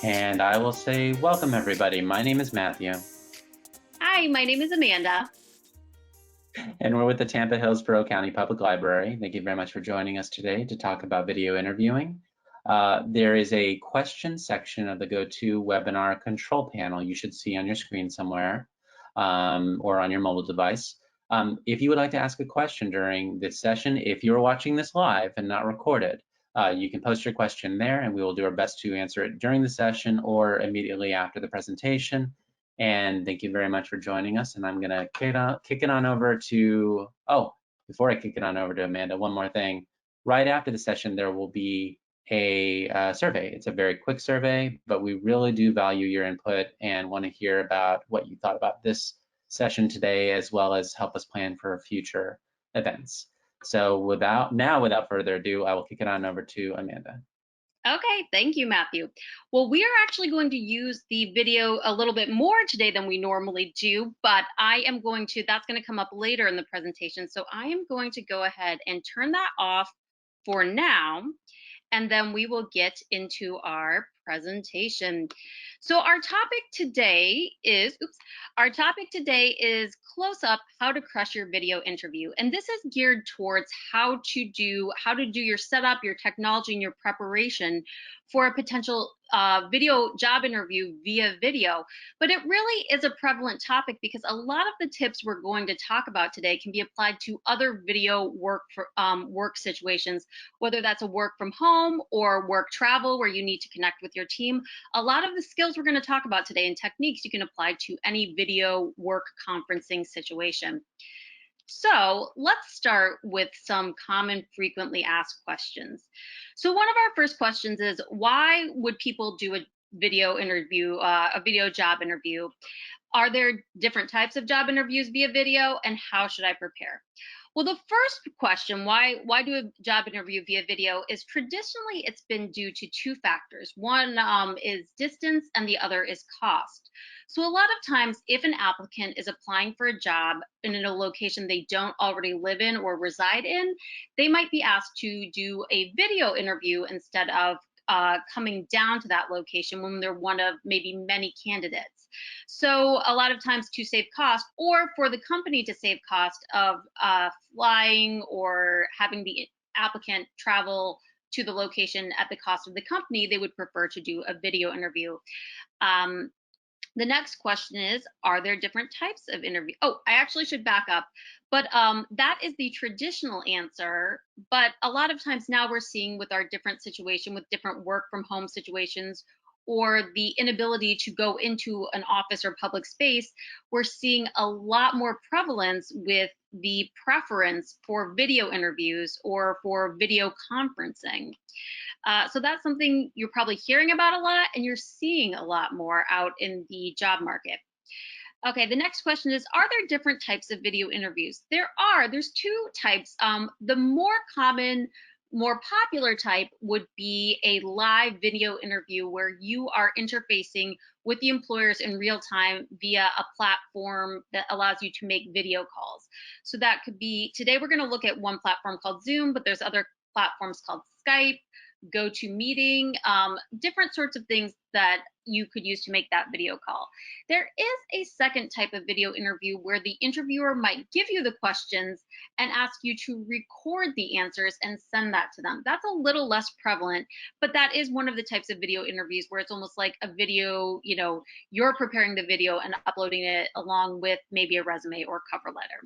And I will say welcome, everybody. My name is Matthew. Hi, my name is Amanda. And we're with the Tampa-Hillsborough County Public Library. Thank you very much for joining us today to talk about video interviewing. There is a question section of the GoToWebinar control panel you should see on your screen somewhere or on your mobile device. If you would like to ask a question during this session, if you're watching this live and not recorded, you can post your question there and we will do our best to answer it during the session or immediately after the presentation. And thank you very much for joining us. And I'm gonna kick it on over to, before I kick it on over to Amanda, one more thing. Right after the session, there will be a survey. It's a very quick survey, but we really do value your input and wanna hear about what you thought about this session today, as well as help us plan for future events. So without further ado, I will kick it on over to Amanda. Okay, thank you, Matthew. Well, we are actually going to use the video a little bit more today than we normally do, but that's going to come up later in the presentation. So I am going to go ahead and turn that off for now, and then we will get into our presentation. So our topic today is close up how to crush your video interview. And this is geared towards how to do your setup, your technology, and your preparation for a potential video job interview via video. But it really is a prevalent topic because a lot of the tips we're going to talk about today can be applied to other video work situations, whether that's a work from home or work travel where you need to connect with your team. A lot of the skills we're going to talk about today and techniques you can apply to any video work conferencing situation. So let's start with some common frequently asked questions. So one of our first questions is, why would people do a video interview, a video job interview? Are there different types of job interviews via video, and how should I prepare? Well, the first question, why do a job interview via video, is traditionally it's been due to two factors. One is distance and the other is cost. So a lot of times if an applicant is applying for a job in a location they don't already live in or reside in, they might be asked to do a video interview instead of coming down to that location when they're one of maybe many candidates. So a lot of times to save cost, or for the company to save cost of flying or having the applicant travel to the location at the cost of the company, they would prefer to do a video interview. The next question is, are there different types of interview? Oh, I actually should back up. But that is the traditional answer. But a lot of times now we're seeing with our different situation, with different work from home situations, or the inability to go into an office or public space, we're seeing a lot more prevalence with the preference for video interviews or for video conferencing. So that's something you're probably hearing about a lot and you're seeing a lot more out in the job market. Okay, the next question is, are there different types of video interviews? There's two types. The more common, more popular type would be a live video interview where you are interfacing with the employers in real time via a platform that allows you to make video calls. So that could be, today we're going to look at one platform called Zoom, but there's other platforms called Skype, GoToMeeting, different sorts of things that you could use to make that video call. There is a second type of video interview where the interviewer might give you the questions and ask you to record the answers and send that to them. That's a little less prevalent, but that is one of the types of video interviews where it's almost like a video, you're preparing the video and uploading it along with maybe a resume or cover letter.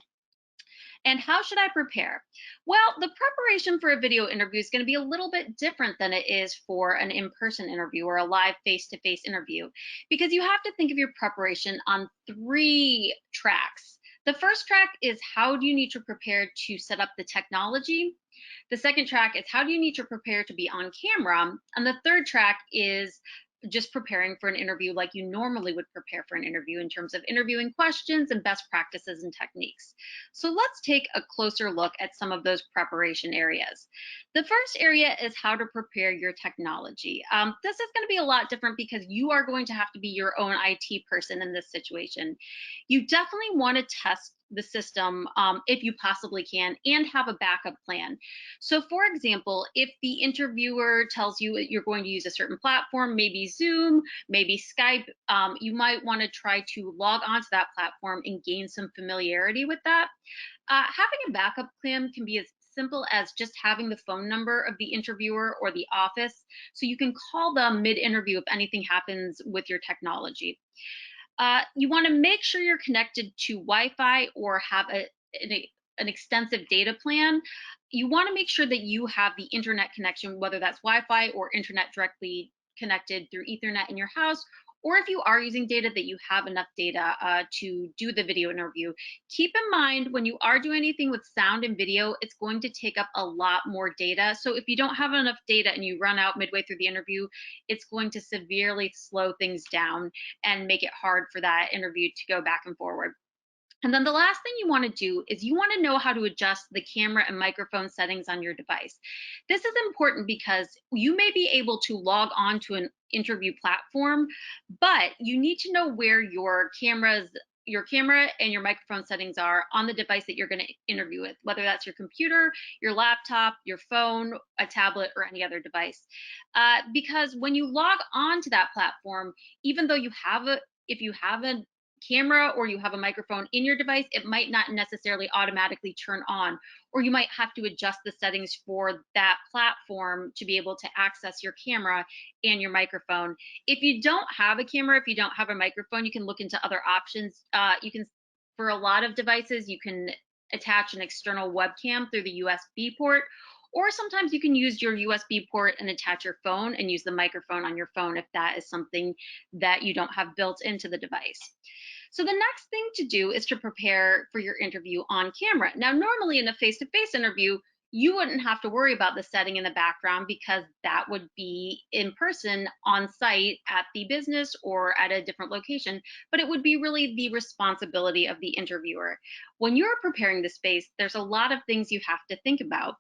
And how should I prepare? Well, the preparation for a video interview is going to be a little bit different than it is for an in-person interview or a live face-to-face interview, because you have to think of your preparation on three tracks. The first track is, how do you need to prepare to set up the technology? The second track is, how do you need to prepare to be on camera? And the third track is just preparing for an interview like you normally would prepare for an interview in terms of interviewing questions and best practices and techniques. So let's take a closer look at some of those preparation areas. The first area is how to prepare your technology. This is going to be a lot different because you are going to have to be your own IT person in this situation. You definitely want to test the system if you possibly can, and have a backup plan. So for example, if the interviewer tells you you're going to use a certain platform, maybe Zoom, maybe Skype, you might want to try to log onto that platform and gain some familiarity with that. Having a backup plan can be as simple as just having the phone number of the interviewer or the office, so you can call them mid-interview if anything happens with your technology. You want to make sure you're connected to Wi-Fi or have an extensive data plan. You want to make sure that you have the internet connection, whether that's Wi-Fi or internet directly connected through Ethernet in your house, or if you are using data, that you have enough data to do the video interview. Keep in mind, when you are doing anything with sound and video, it's going to take up a lot more data. So if you don't have enough data and you run out midway through the interview, it's going to severely slow things down and make it hard for that interview to go back and forward. And then the last thing you want to do is you want to know how to adjust the camera and microphone settings on your device. This is important because you may be able to log on to an interview platform, but you need to know where your camera and your microphone settings are on the device that you're going to interview with, whether that's your computer, your laptop, your phone, a tablet, or any other device. Because when you log on to that platform, even though if you have a camera or you have a microphone in your device, it might not necessarily automatically turn on, or you might have to adjust the settings for that platform to be able to access your camera and your microphone. If you don't have a camera, if you don't have a microphone, you can look into other options. For a lot of devices, you can attach an external webcam through the USB port, or sometimes you can use your USB port and attach your phone and use the microphone on your phone if that is something that you don't have built into the device. So the next thing to do is to prepare for your interview on camera. Now, normally in a face-to-face interview, you wouldn't have to worry about the setting in the background because that would be in person on site at the business or at a different location, but it would be really the responsibility of the interviewer. When you're preparing the space, there's a lot of things you have to think about.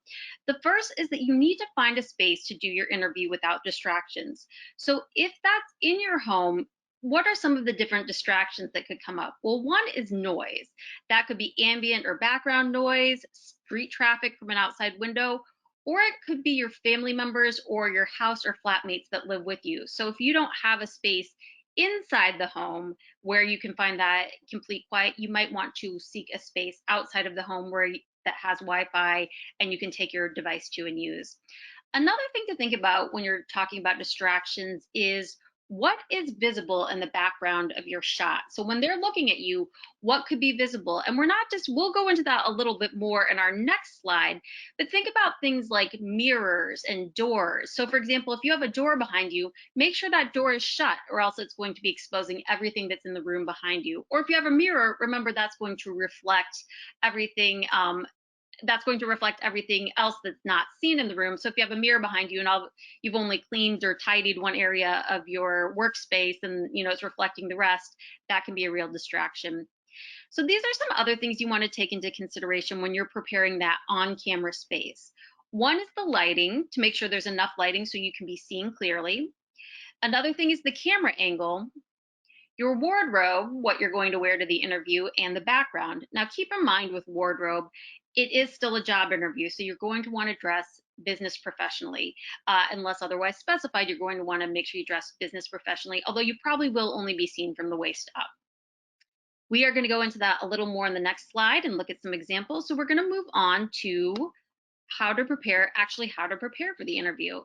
The first is that you need to find a space to do your interview without distractions. So if that's in your home, what are some of the different distractions that could come up? Well, one is noise. That could be ambient or background noise, street traffic from an outside window, or it could be your family members or your house or flatmates that live with you. So if you don't have a space inside the home where you can find that complete quiet, you might want to seek a space outside of the home that has Wi-Fi and you can take your device to and use. Another thing to think about when you're talking about distractions is what is visible in the background of your shot. So when they're looking at you, what could be visible? And we'll go into that a little bit more in our next slide, but think about things like mirrors and doors. So for example, if you have a door behind you, make sure that door is shut or else it's going to be exposing everything that's in the room behind you. Or if you have a mirror, remember that's going to reflect everything else that's not seen in the room. So if you have a mirror behind you and you've only cleaned or tidied one area of your workspace and it's reflecting the rest, that can be a real distraction. So these are some other things you want to take into consideration when you're preparing that on-camera space. One is the lighting, to make sure there's enough lighting so you can be seen clearly. Another thing is the camera angle, your wardrobe, what you're going to wear to the interview, and the background. Now keep in mind with wardrobe, it is still a job interview, so you're going to want to dress business professionally. Unless otherwise specified, you're going to want to make sure you dress business professionally, although you probably will only be seen from the waist up. We are going to go into that a little more in the next slide and look at some examples. So we're going to move on to how to prepare for the interview.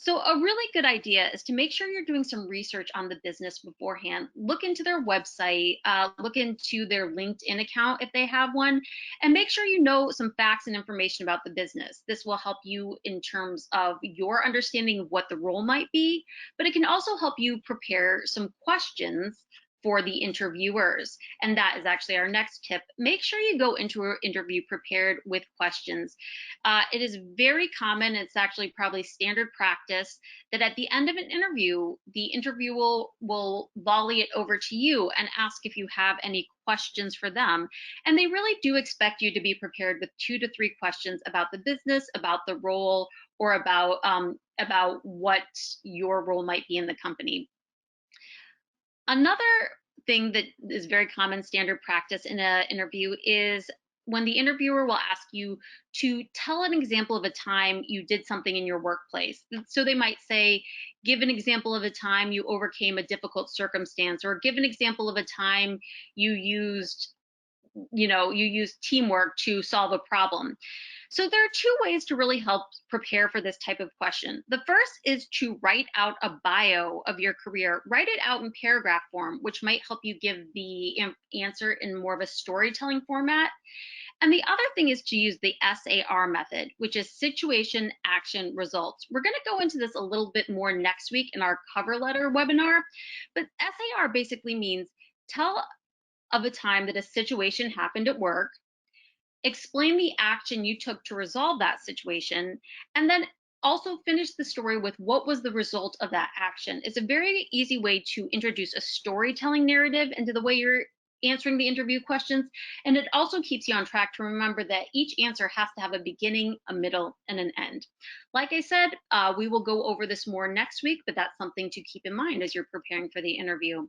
So a really good idea is to make sure you're doing some research on the business beforehand. Look into their website, look into their LinkedIn account if they have one, and make sure you know some facts and information about the business. This will help you in terms of your understanding of what the role might be, but it can also help you prepare some questions for the interviewers. And that is actually our next tip. Make sure you go into an interview prepared with questions. It is very common, it's actually probably standard practice, that at the end of an interview, the interviewer will volley it over to you and ask if you have any questions for them. And they really do expect you to be prepared with 2 to 3 questions about the business, about the role, or about what your role might be in the company. Another thing that is very common standard practice in an interview is when the interviewer will ask you to tell an example of a time you did something in your workplace. So they might say, give an example of a time you overcame a difficult circumstance, or give an example of a time you used, you used teamwork to solve a problem. So there are two ways to really help prepare for this type of question. The first is to write out a bio of your career. Write it out in paragraph form, which might help you give the answer in more of a storytelling format. And the other thing is to use the SAR method, which is situation, action, results. We're going to go into this a little bit more next week in our cover letter webinar, but SAR basically means tell of a time that a situation happened at work, explain the action you took to resolve that situation, and then also finish the story with what was the result of that action. It's a very easy way to introduce a storytelling narrative into the way you're answering the interview questions, and it also keeps you on track to remember that each answer has to have a beginning, a middle, and an end. Like I said, we will go over this more next week, but that's something to keep in mind as you're preparing for the interview.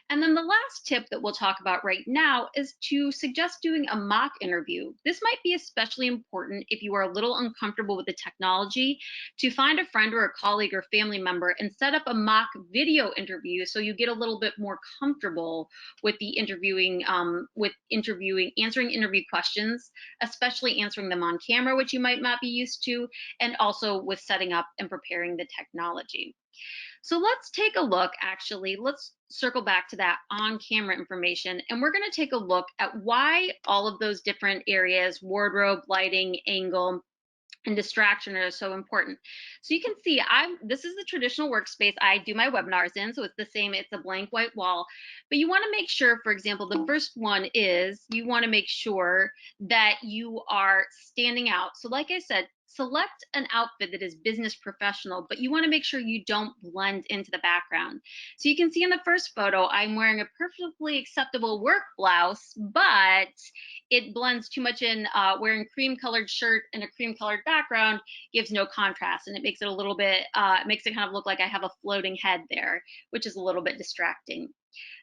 And then the last tip that we'll talk about right now is to suggest doing a mock interview. This might be especially important if you are a little uncomfortable with the technology, to find a friend or a colleague or family member and set up a mock video interview so you get a little bit more comfortable with the answering interview questions, especially answering them on camera, which you might not be used to, and also with setting up and preparing the technology. So let's take a look, actually, let's circle back to that on-camera information, and we're going to take a look at why all of those different areas, wardrobe, lighting, angle, and distraction are so important. So you can see this is the traditional workspace I do my webinars in, so it's the same, it's a blank white wall. But you want to make sure, for example, the first one is you want to make sure that you are standing out. So like I said, select an outfit that is business professional, but you want to make sure you don't blend into the background. So you can see in the first photo, I'm wearing a perfectly acceptable work blouse, but it blends too much in. Wearing cream colored shirt and a cream colored background gives no contrast, and it makes it a little bit, makes it kind of look like I have a floating head there, which is a little bit distracting.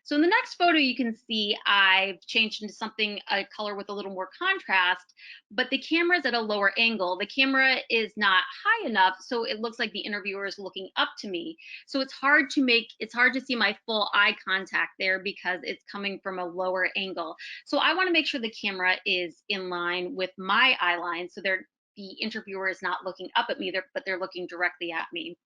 So in the next photo, you can see I've changed into something, a color with a little more contrast, but the camera is at a lower angle. The camera is not high enough, so it looks like the interviewer is looking up to me. So it's hard to see my full eye contact there because it's coming from a lower angle. So I want to make sure the camera is in line with my eye line, so the interviewer is not looking up at me, but they're looking directly at me.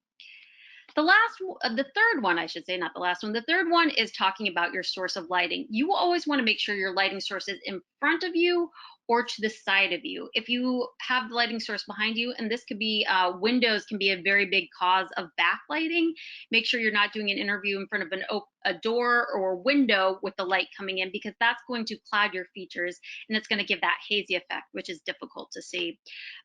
The third one, I should say, not the last one. The third one is talking about your source of lighting. You will always want to make sure your lighting source is in front of you or to the side of you. If you have the lighting source behind you, and this could be windows can be a very big cause of backlighting. Make sure you're not doing an interview in front of a door or window with the light coming in, because that's going to cloud your features and it's going to give that hazy effect, which is difficult to see.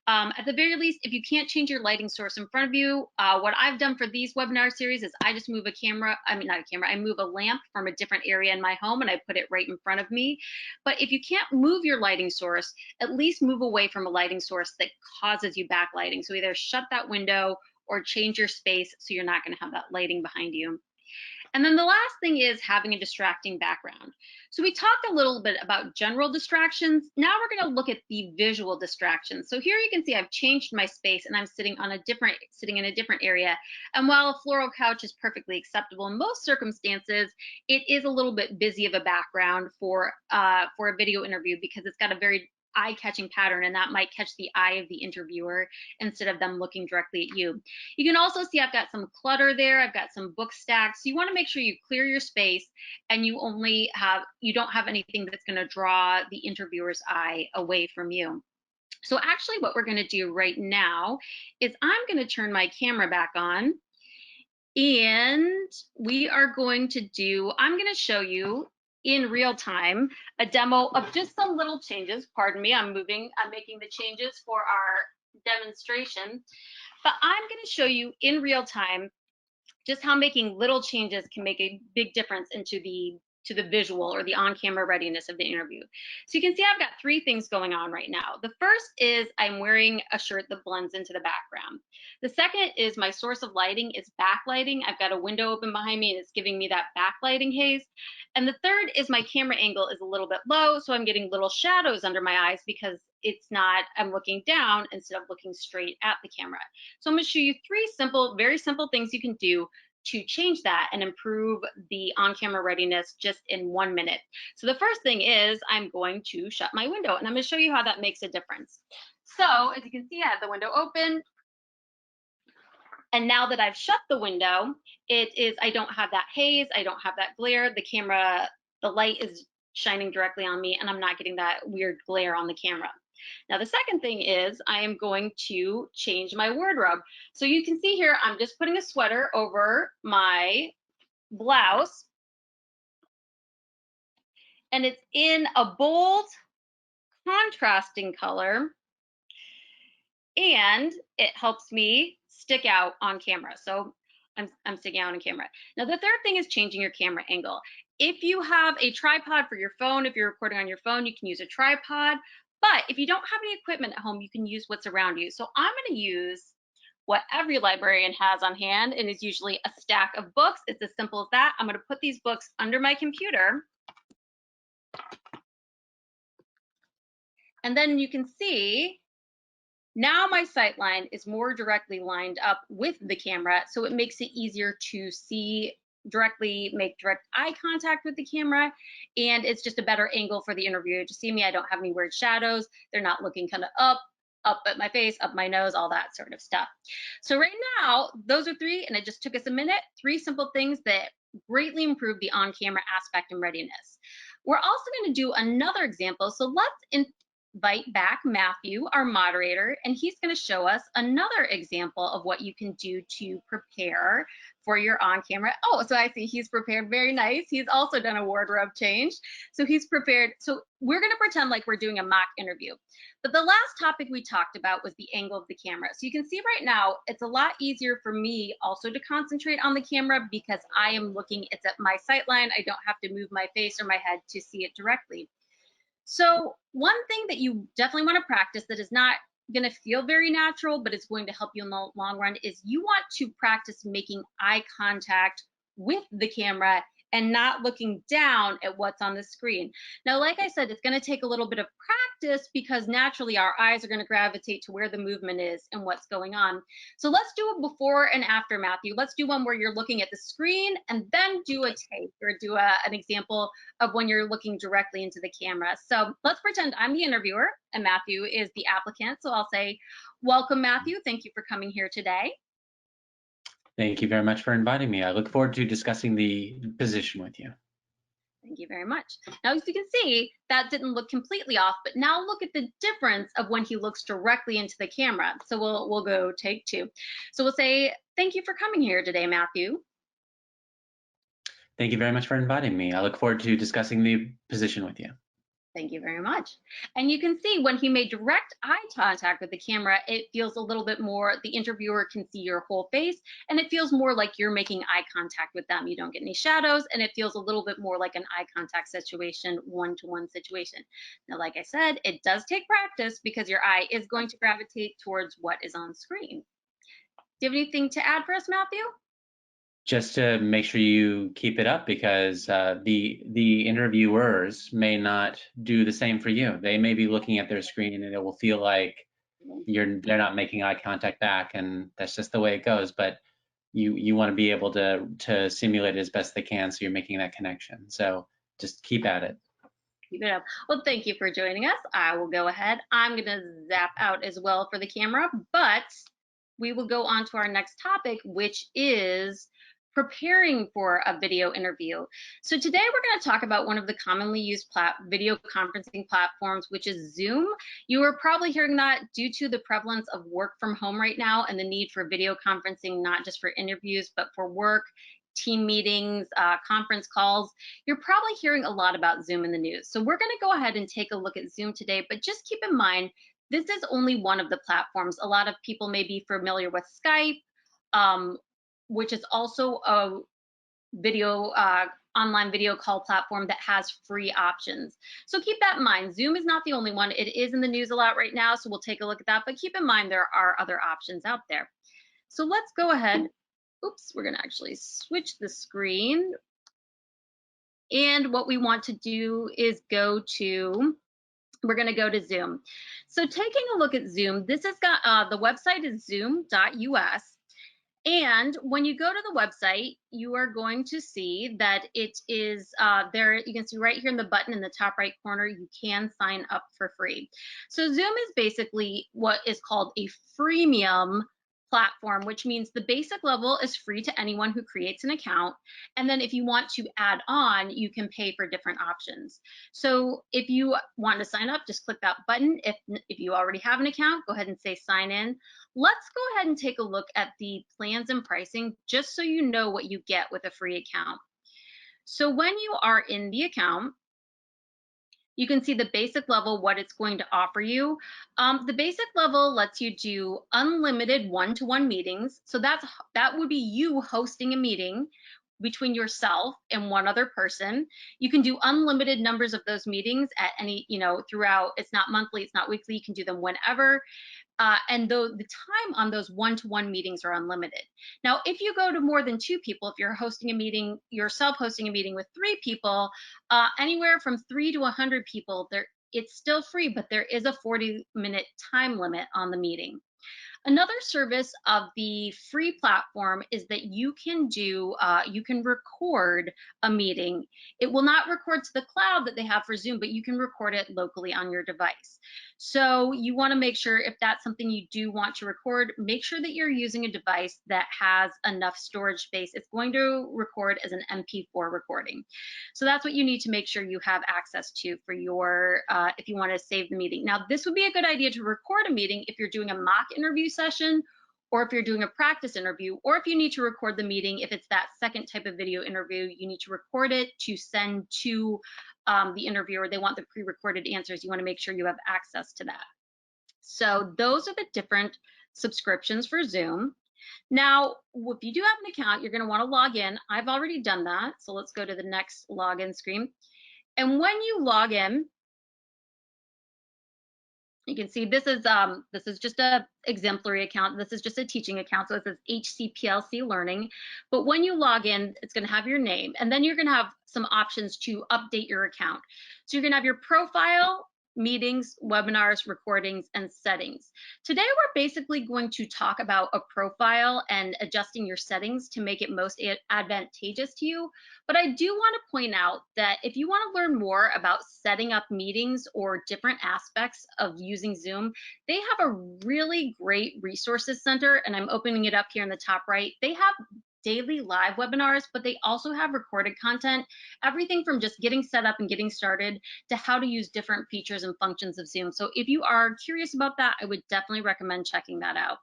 At the very least, if you can't change your lighting source in front of you, what I've done for these webinar series is I just move I move a lamp from a different area in my home and I put it right in front of me. But if you can't move your lighting source, at least move away from a lighting source that causes you backlighting. So either shut that window or change your space so you're not going to have that lighting behind you. And then the last thing is having a distracting background. So we talked a little bit about general distractions. Now we're going to look at the visual distractions. So here you can see I've changed my space and I'm sitting in a different area. And while a floral couch is perfectly acceptable in most circumstances, it is a little bit busy of a background for a video interview because it's got a very eye-catching pattern, and that might catch the eye of the interviewer instead of them looking directly at you. You can also see I've got some clutter there. I've got some book stacks. So you want to make sure you clear your space and you don't have anything that's going to draw the interviewer's eye away from you. So actually what we're going to do right now is I'm going to turn my camera back on, and I'm going to show you in real time a demo of just some little changes. Pardon me, I'm making the changes for our demonstration, but I'm going to show you in real time just how making little changes can make a big difference into the to the visual or the on-camera readiness of the interview. So you can see I've got three things going on right now. The first is I'm wearing a shirt that blends into the background. The second is my source of lighting is backlighting. I've got a window open behind me and it's giving me that backlighting haze. And the third is my camera angle is a little bit low, so I'm getting little shadows under my eyes because it's not, I'm looking down instead of looking straight at the camera. So I'm gonna show you three simple, very simple things you can do to change that and improve the on-camera readiness just in 1 minute. So the first thing is I'm going to shut my window and I'm going to show you how that makes a difference. So as you can see, I have the window open. And now that I've shut the window, I don't have that haze, I don't have that glare. The camera, the light is shining directly on me and I'm not getting that weird glare on the camera. Now, the second thing is I am going to change my wardrobe. So you can see here, I'm just putting a sweater over my blouse. And it's in a bold, contrasting color. And it helps me stick out on camera. So I'm sticking out on camera. Now, the third thing is changing your camera angle. If you have a tripod for your phone, if you're recording on your phone, you can use a tripod. But if you don't have any equipment at home, you can use what's around you. So I'm going to use what every librarian has on hand, and is usually a stack of books. It's as simple as that. I'm going to put these books under my computer. And then you can see now my sight line is more directly lined up with the camera, so it makes it easier to see directly, make direct eye contact with the camera, and it's just a better angle for the interviewer to see me. I don't have any weird shadows. They're not looking kind of up at my face, up my nose, all that sort of stuff. So right now, those are three, and it just took us a minute, three simple things that greatly improve the on-camera aspect and readiness. We're also going to do another example. So let's invite back Matthew, our moderator, and he's going to show us another example of what you can do to prepare for your on-camera. Oh, so I see he's prepared. Very nice. He's also done a wardrobe change. So he's prepared. So we're going to pretend like we're doing a mock interview. But the last topic we talked about was the angle of the camera. So you can see right now, it's a lot easier for me also to concentrate on the camera because I am looking, it's at my sight line. I don't have to move my face or my head to see it directly. So one thing that you definitely want to practice that is not going to feel very natural, but it's going to help you in the long run, is you want to practice making eye contact with the camera and not looking down at what's on the screen. Now, like I said, it's going to take a little bit of practice because naturally our eyes are going to gravitate to where the movement is and what's going on. So let's do a before and after, Matthew. Let's do one where you're looking at the screen and then do a take or do an example of when you're looking directly into the camera. So let's pretend I'm the interviewer and Matthew is the applicant. So I'll say, welcome, Matthew. Thank you for coming here today. Thank you very much for inviting me. I look forward to discussing the position with you. Thank you very much. Now, as you can see, that didn't look completely off, but now look at the difference of when he looks directly into the camera. So we'll go take two. So we'll say, thank you for coming here today, Matthew. Thank you very much for inviting me. I look forward to discussing the position with you. Thank you very much. And you can see when he made direct eye contact with the camera, it feels a little bit more, the interviewer can see your whole face, and it feels more like you're making eye contact with them. You don't get any shadows, and it feels a little bit more like an eye contact situation, one-to-one situation. Now, like I said, it does take practice because your eye is going to gravitate towards what is on screen. Do you have anything to add for us, Matthew? Just to make sure you keep it up, because the interviewers may not do the same for you. They may be looking at their screen and it will feel like they're not making eye contact back, and that's just the way it goes. But you want to be able to simulate it as best they can, so you're making that connection. So just keep at it. Keep it up. Well, thank you for joining us. I will go ahead. I'm going to zap out as well for the camera, but we will go on to our next topic, which is preparing for a video interview. So today we're going to talk about one of the commonly used video conferencing platforms, which is Zoom. You are probably hearing that due to the prevalence of work from home right now and the need for video conferencing, not just for interviews, but for work, team meetings, conference calls. You're probably hearing a lot about Zoom in the news. So we're going to go ahead and take a look at Zoom today, but just keep in mind, this is only one of the platforms. A lot of people may be familiar with Skype, which is also a video online video call platform that has free options. So keep that in mind. Zoom is not the only one. It is in the news a lot right now, so we'll take a look at that, but keep in mind there are other options out there. So let's go ahead. Oops, we're gonna actually switch the screen. And what we want to do is we're going to go to Zoom. So taking a look at Zoom, this has got, the website is zoom.us. And when you go to the website, you are going to see that it is there. You can see right here in the button in the top right corner, you can sign up for free. So Zoom is basically what is called a freemium platform, which means the basic level is free to anyone who creates an account. And then if you want to add on, you can pay for different options. So if you want to sign up, just click that button. If you already have an account, go ahead and say sign in. Let's go ahead and take a look at the plans and pricing, just so you know what you get with a free account. So when you are in the account, you can see the basic level, what it's going to offer you. The basic level lets you do unlimited one-to-one meetings. So that would be you hosting a meeting between yourself and one other person. You can do unlimited numbers of those meetings at any, throughout. It's not monthly, it's not weekly. You can do them whenever. And though the time on those one-to-one meetings are unlimited. Now, if you go to more than 2 people, if you're hosting a meeting, yourself hosting a meeting with 3 people, anywhere from 3 to 100 people, it's still free, but there is a 40-minute time limit on the meeting. Another service of the free platform is that you can record a meeting. It will not record to the cloud that they have for Zoom, but you can record it locally on your device. So you want to make sure, if that's something you do want to record, make sure that you're using a device that has enough storage space. It's going to record as an MP4 recording. So that's what you need to make sure you have access to for your, if you want to save the meeting. Now, this would be a good idea to record a meeting if you're doing a mock interview session, or if you're doing a practice interview, or if you need to record the meeting, if it's that second type of video interview, you need to record it to send to the interviewer. They want the pre-recorded answers. You want to make sure you have access to that. So those are the different subscriptions for Zoom. Now, if you do have an account, you're going to want to log in. I've already done that. So let's go to the next login screen. And when you log in, you can see this is just a exemplary account. This is just a teaching account, so it says HCPLC Learning. But when you log in, it's going to have your name, and then you're going to have some options to update your account. So you're going to have your profile, meetings, webinars, recordings, and settings. Today, we're basically going to talk about a profile and adjusting your settings to make it most advantageous to you. But I do want to point out that if you want to learn more about setting up meetings or different aspects of using Zoom, they have a really great resources center, and I'm opening it up here in the top right. They have daily live webinars, but they also have recorded content, everything from just getting set up and getting started to how to use different features and functions of Zoom. So if you are curious about that, I would definitely recommend checking that out.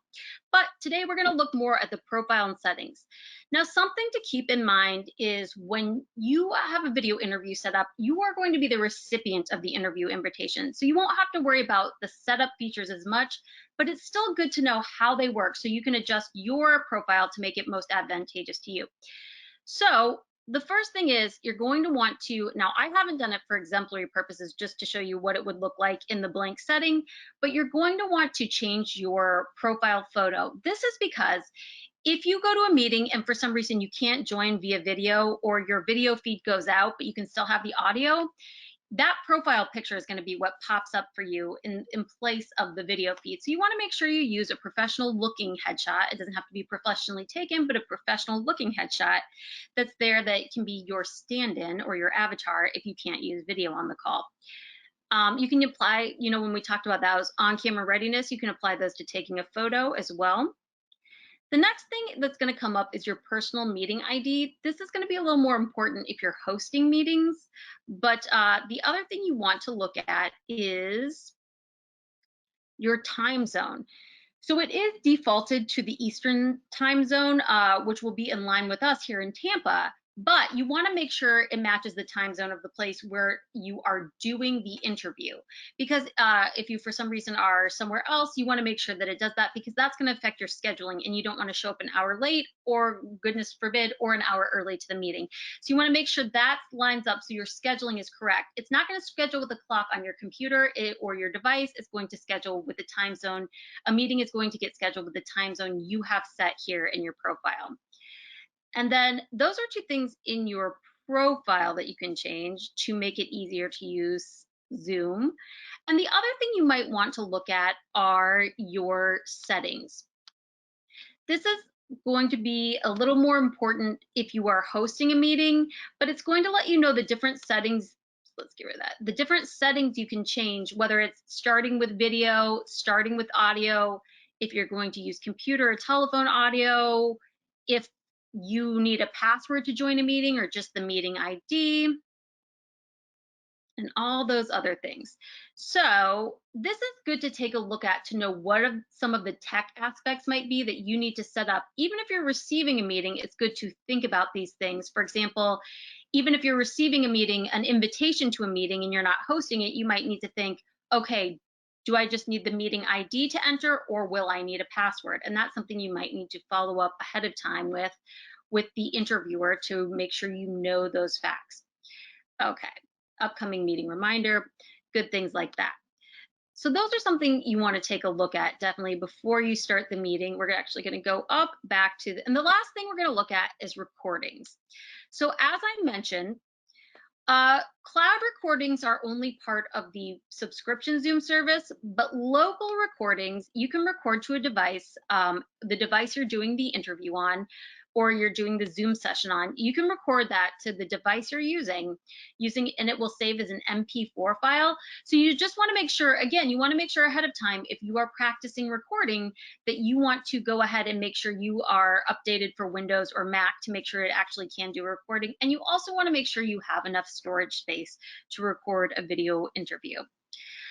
But today we're going to look more at the profile and settings. Now, something to keep in mind is when you have a video interview set up, you are going to be the recipient of the interview invitation. So you won't have to worry about the setup features as much, but it's still good to know how they work so you can adjust your profile to make it most advantageous to you. So the first thing is you're going to want to, now I haven't done it for exemplary purposes just to show you what it would look like in the blank setting, but you're going to want to change your profile photo. This is because if you go to a meeting and for some reason you can't join via video, or your video feed goes out, but you can still have the audio, that profile picture is going to be what pops up for you in place of the video feed. So you want to make sure you use a professional looking headshot. It doesn't have to be professionally taken, but a professional looking headshot that's there that can be your stand-in or your avatar if you can't use video on the call. You can apply, when we talked about that was on-camera readiness, you can apply those to taking a photo as well. The next thing that's going to come up is your personal meeting ID. This is going to be a little more important if you're hosting meetings, but the other thing you want to look at is your time zone. So it is defaulted to the Eastern time zone, which will be in line with us here in Tampa. but you want to make sure it matches the time zone of the place where you are doing the interview. Because if you for some reason are somewhere else, you want to make sure that it does that, because that's going to affect your scheduling, and you don't want to show up an hour late, or goodness forbid, or an hour early to the meeting. So you want to make sure that lines up so your scheduling is correct. It's not going to schedule with the clock on your computer or your device. It's going to schedule with the time zone. A meeting is going to get scheduled with the time zone you have set here in your profile. And then those are two things in your profile that you can change to make it easier to use Zoom. And the other thing you might want to look at are your settings. This is going to be a little more important if you are hosting a meeting, but it's going to let you know the different settings. Let's get rid of that. The different settings you can change, whether it's starting with video, starting with audio, if you're going to use computer or telephone audio, if you need a password to join a meeting or just the meeting ID, and all those other things. So this is good to take a look at to know what some of the tech aspects might be that you need to set up. Even if you're receiving a meeting, it's good to think about these things. For example, even if you're receiving a meeting, an invitation to a meeting, and you're not hosting it, you might need to think, okay, do I just need the meeting ID to enter, or will I need a password? And that's something you might need to follow up ahead of time with the interviewer to make sure you know those facts. Okay, upcoming meeting reminder, good things like that. So those are something you want to take a look at definitely before you start the meeting. We're actually going to go up back to and the last thing we're going to look at is recordings. So as I mentioned, cloud recordings are only part of the subscription Zoom service, but local recordings, you can record to a device, the device you're doing the interview on, or you're doing the Zoom session on. You can record that to the device you're using, and it will save as an MP4 file. So you just want to make sure, again, you want to make sure ahead of time, if you are practicing recording, that you want to go ahead and make sure you are updated for Windows or Mac to make sure it actually can do a recording. And you also want to make sure you have enough storage space to record a video interview.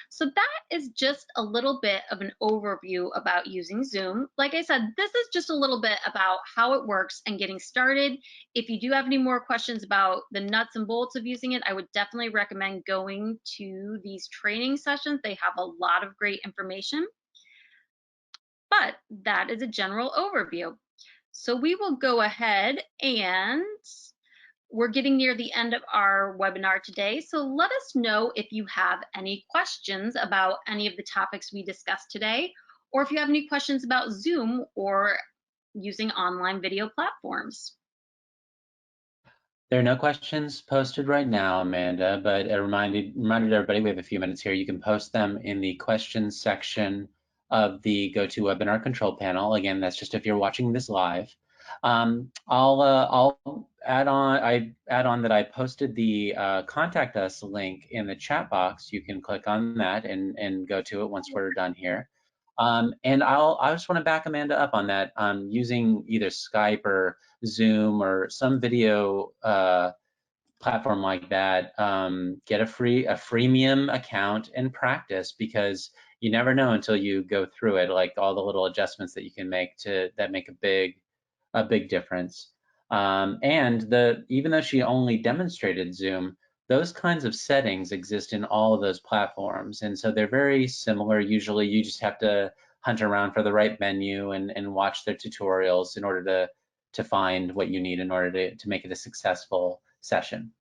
So that is just a little bit of an overview about using Zoom. Like I said, this is just a little bit about how it works and getting started. If you do have any more questions about the nuts and bolts of using it, I would definitely recommend going to these training sessions. They have a lot of great information. But that is a general overview. So we will go ahead, and we're getting near the end of our webinar today. So let us know if you have any questions about any of the topics we discussed today, or if you have any questions about Zoom or using online video platforms. There are no questions posted right now, Amanda, but I reminded everybody we have a few minutes here. You can post them in the questions section of the GoToWebinar control panel. Again, that's just if you're watching this live. I'll add on that I posted the contact us link in the chat box. You can click on that and go to it once we're done here. And I just want to back Amanda up on that, using either Skype or Zoom or some video platform like that. Get a freemium account and practice, because you never know until you go through it, like all the little adjustments that you can make that make a big difference. And even though she only demonstrated Zoom, those kinds of settings exist in all of those platforms, and so they're very similar. Usually you just have to hunt around for the right menu and watch their tutorials in order to find what you need in order to make it a successful session.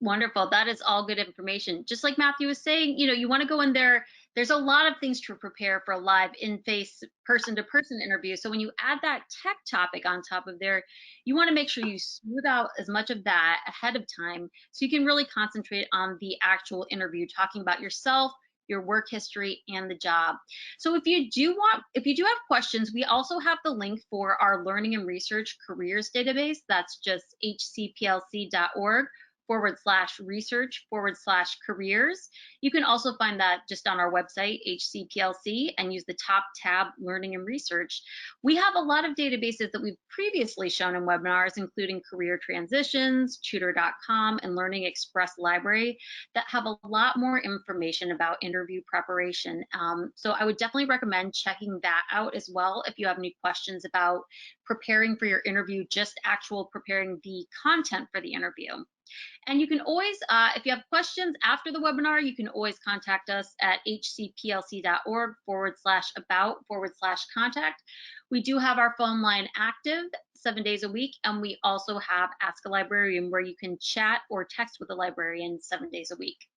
Wonderful. That is all good information. Just like Matthew was saying, you want to go in there. There's a lot of things to prepare for a live in-face person-to-person interview. So when you add that tech topic on top of there, you want to make sure you smooth out as much of that ahead of time so you can really concentrate on the actual interview, talking about yourself, your work history, and the job. So if you do have questions, we also have the link for our Learning and Research Careers database. That's just hcplc.org /research/careers. You can also find that just on our website, HCPLC, and use the top tab, Learning and Research. We have a lot of databases that we've previously shown in webinars, including Career Transitions, Tutor.com, and Learning Express Library, that have a lot more information about interview preparation. So I would definitely recommend checking that out as well if you have any questions about preparing for your interview, just actual preparing the content for the interview. And you can always, if you have questions after the webinar, you can always contact us at hcplc.org/about/contact. We do have our phone line active 7 days a week, and we also have Ask a Librarian, where you can chat or text with a librarian 7 days a week.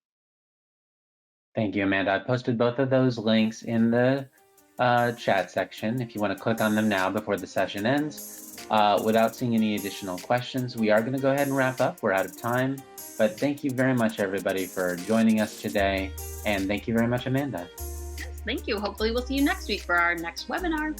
Thank you, Amanda. I posted both of those links in the chat section if you want to click on them now before the session ends. Without seeing any additional questions, we are going to go ahead and wrap up. We're out of time, but thank you very much, everybody, for joining us today, and thank you very much, Amanda. Thank you. Hopefully we'll see you next week for our next webinar.